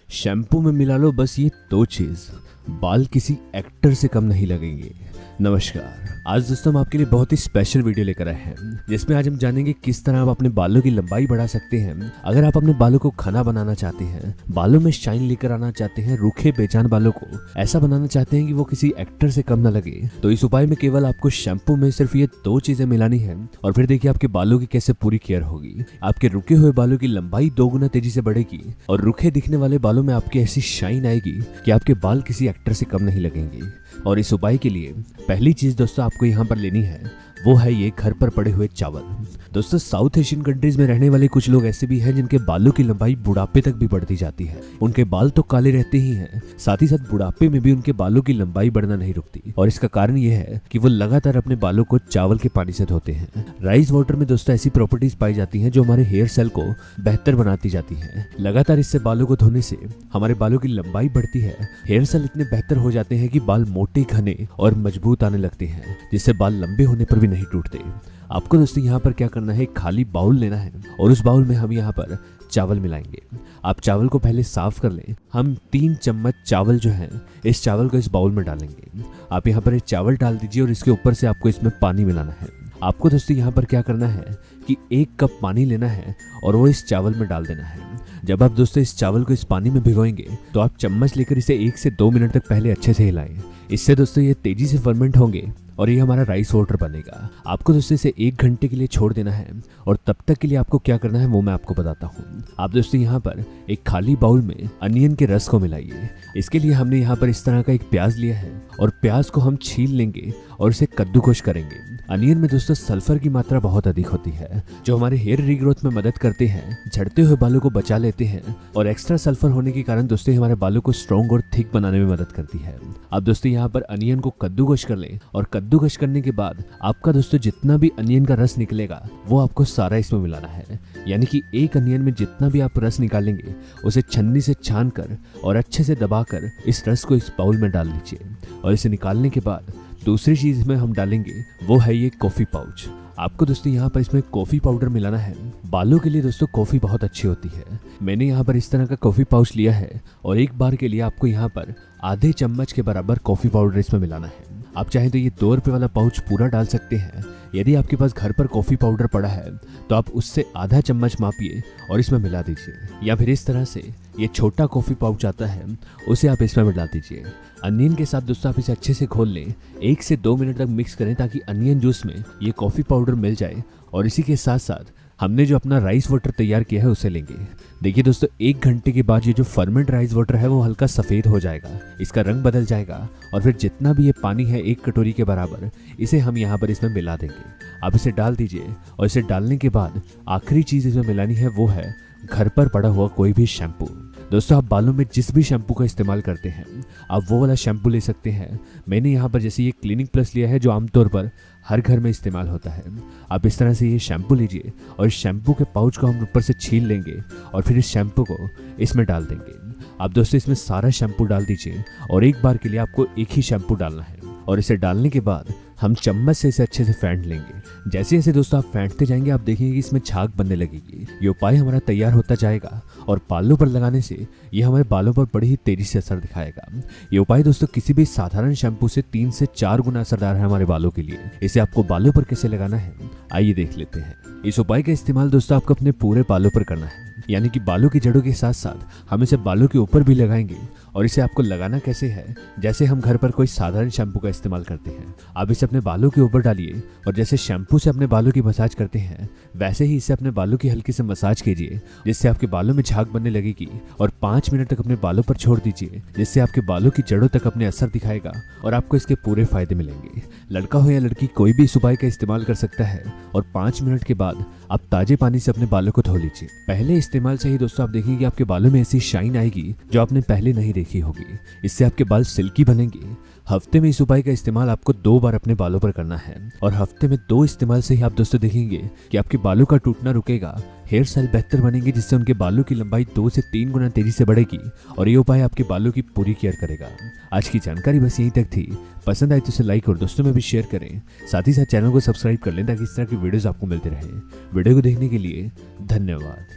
Shampoo में मिला लो बस ये दो चीज, बाल किसी एक्टर से कम नहीं लगेंगे। नमस्कार, आज दोस्तों हम आपके लिए बहुत ही स्पेशल वीडियो लेकर आए हैं जिसमें आज हम जानेंगे किस तरह आप अपने बालों की लंबाई बढ़ा सकते हैं। अगर आप अपने बालों को घना बनाना चाहते हैं, बालों में शाइन लेकर आना चाहते हैं, रूखे बेजान बालों को ऐसा बनाना चाहते हैं कि वो किसी एक्टर से कम न लगे, तो इस उपाय में केवल आपको शैम्पू में सिर्फ ये दो चीजें मिलानी है और फिर देखिए आपके बालों की कैसे पूरी केयर होगी। आपके रुके हुए बालों की लंबाई 2 गुना तेजी से बढ़ेगी और रूखे दिखने वाले बालों में आपकी ऐसी शाइन आएगी कि आपके बाल किसी एक्टर से कम नहीं लगेंगे। और इस उपाय के लिए पहली चीज दोस्तों आपको यहाँ पर लेनी है, वो है ये घर पर पड़े हुए चावल। दोस्तों साउथ एशियन कंट्रीज में रहने वाले कुछ लोग ऐसे भी हैं जिनके बालों की लंबाई बुढ़ापे तक भी बढ़ती जाती है। उनके बाल तो काले रहते ही हैं, साथ ही साथ बुढ़ापे में भी उनके बालों की लंबाई बढ़ना नहीं रुकती। और इसका कारण ये है कि वो लगातार अपने बालों को चावल के पानी से धोते हैं। राइस वाटर में दोस्तों ऐसी प्रॉपर्टीज पाई जाती हैं जो हमारे हेयर सेल को बेहतर बनाती जाती है। लगातार इससे बालों को धोने से हमारे बालों की लंबाई बढ़ती है, हेयर सेल इतने बेहतर हो जाते हैं कि बाल मोटे, घने और मजबूत आने लगते हैं, जिससे बाल लंबे होने पर भी नहीं टूटते। आपको दोस्तों यहाँ पर क्या करना है, खाली बाउल लेना है और उस बाउल में हम यहाँ पर चावल मिलाएंगे। आप चावल को पहले साफ कर लें। हम 3 चम्मच चावल जो है इस चावल को इस बाउल में डालेंगे। आप यहाँ पर एक चावल डाल दीजिए और इसके ऊपर से आपको इसमें पानी मिलाना है। आपको दोस्तों यहाँ पर क्या करना है कि 1 कप पानी लेना है और वो इस चावल में डाल देना है। जब आप दोस्तों इस चावल को इस पानी में भिगोएंगे तो आप चम्मच लेकर इसे 1 से 2 मिनट तक पहले अच्छे से हिलाएं। इससे दोस्तों ये तेजी से फर्मेंट होंगे और ये हमारा राइस वाटर बनेगा। आपको दोस्तों इसे 1 घंटे के लिए छोड़ देना है और तब तक के लिए आपको क्या करना है वो मैं आपको बताता हूँ। आप दोस्तों यहाँ पर एक खाली बाउल में अनियन के रस को मिलाइए। इसके लिए हमने यहाँ पर इस तरह का एक प्याज लिया है और प्याज को हम छील लेंगे और इसे कद्दूकश करेंगे। अनियन में दोस्तों सल्फर की मात्रा बहुत अधिक होती है जो हमारे हेयर रीग्रोथ में मदद करते हैं, झड़ते हुए बालों को बचा लेते हैं और एक्स्ट्रा सल्फर होने के कारण दोस्तों हमारे बालों को स्ट्रॉन्ग और थिक बनाने में मदद करती है। आप दोस्तों यहाँ पर अनियन को कद्दूकश कर लें और कद्दूकश करने के बाद आपका दोस्तों जितना भी अनियन का रस निकलेगा वो आपको सारा इसमें मिलाना है। यानी कि एक अनियन में जितना भी आप रस निकालेंगे उसे छन्नी से छान कर और अच्छे से दबाकर इस रस को इस बाउल में डाल लीजिए। और इसे निकालने के बाद दूसरी चीज में हम डालेंगे वो है ये कॉफी पाउच। आपको दोस्तों यहाँ पर इसमें कॉफी पाउडर मिलाना है। बालों के लिए दोस्तों कॉफी बहुत अच्छी होती है। मैंने यहाँ पर इस तरह का कॉफी पाउच लिया है और एक बार के लिए आपको यहाँ पर आधे चम्मच के बराबर कॉफी पाउडर इसमें मिलाना है। आप चाहें तो ये 2 रुपये वाला पाउच पूरा डाल सकते हैं। यदि आपके पास घर पर कॉफी पाउडर पड़ा है तो आप उससे आधा चम्मच मापिए और इसमें मिला दीजिए। या फिर इस तरह से ये छोटा कॉफी पाउच आता है उसे आप इसमें मिला दीजिए। अनियन के साथ दोस्तों आप इसे अच्छे से घोल लें। 1 से 2 मिनट तक मिक्स करें ताकि अनियन जूस में ये कॉफी पाउडर मिल जाए। और इसी के साथ साथ हमने जो अपना राइस वाटर तैयार किया है उसे लेंगे। देखिए दोस्तों 1 घंटे के बाद ये जो फर्मेंट राइस वाटर है वो हल्का सफ़ेद हो जाएगा, इसका रंग बदल जाएगा और फिर जितना भी ये पानी है 1 कटोरी के बराबर इसे हम यहाँ पर इसमें मिला देंगे। आप इसे डाल दीजिए और इसे डालने के बाद आखिरी चीज़ इसमें मिलानी है वो है घर पर पड़ा हुआ कोई भी शैम्पू। दोस्तों आप बालों में जिस भी शैम्पू का इस्तेमाल करते हैं आप वो वाला शैम्पू ले सकते हैं। मैंने यहाँ पर जैसे ये क्लिनिक प्लस लिया है जो आमतौर पर हर घर में इस्तेमाल होता है। आप इस तरह से ये शैम्पू लीजिए और इस शैम्पू के पाउच को हम ऊपर से छील लेंगे और फिर इस शैम्पू को इसमें डाल देंगे। आप दोस्तों इसमें सारा शैम्पू डाल दीजिए और एक बार के लिए आपको एक ही शैम्पू डालना है। और इसे डालने के बाद हम चम्मच से इसे अच्छे से फेंट लेंगे। जैसे जैसे दोस्तों आप फेंटते जाएंगे आप देखेंगे कि इसमें झाग बनने लगेगी। ये उपाय हमारा तैयार होता जाएगा और बालों पर लगाने से ये हमारे बालों पर बड़ी ही तेजी से असर दिखाएगा। ये उपाय दोस्तों किसी भी साधारण शैम्पू से 3 से 4 गुना असरदार है हमारे बालों के लिए। इसे आपको बालों पर कैसे लगाना है आइए देख लेते हैं। इस उपाय का इस्तेमाल दोस्तों आपको अपने पूरे बालों पर करना है, यानी कि बालों की जड़ों के साथ साथ हम इसे बालों के ऊपर भी लगाएंगे। और इसे आपको लगाना कैसे है, जैसे हम घर पर कोई साधारण शैम्पू का इस्तेमाल करते हैं। आप इसे अपने बालों के ऊपर डालिए और जैसे शैम्पू से अपने बालों की मसाज करते हैं वैसे ही इसे अपने बालों की हल्की से मसाज कीजिए, जिससे आपके बालों में झाग बनने लगेगी। और 5 मिनट तक अपने बालों पर छोड़ दीजिए, जिससे आपके बालों की जड़ों तक अपने असर दिखाएगा और आपको इसके पूरे फायदे मिलेंगे। लड़का हो या लड़की कोई भी इस उपाय का इस्तेमाल कर सकता है और 5 मिनट के बाद आप ताजे पानी से अपने बालों को धो लीजिए। पहले इस्तेमाल से ही दोस्तों आप देखेंगे कि आपके बालों में ऐसी शाइन आएगी जो आपने पहले नहीं देखी होगी। इससे आपके बाल सिल्की बनेंगे। हफ्ते में इस उपाय का इस्तेमाल आपको 2 बार अपने बालों पर करना है और हफ्ते में 2 इस्तेमाल से ही आप दोस्तों देखेंगे कि आपके बालों का टूटना रुकेगा, हेयर स्टाइल बेहतर बनेंगे, जिससे उनके बालों की लंबाई 2 से 3 गुना तेजी से बढ़ेगी और ये उपाय आपके बालों की पूरी केयर करेगा। आज की जानकारी बस यहीं तक थी। पसंद आई तो इसे लाइक और दोस्तों में भी शेयर करें। साथ ही साथ चैनल को सब्सक्राइब कर लें ताकि इस तरह की वीडियोस आपको मिलते रहे। वीडियो को देखने के लिए धन्यवाद।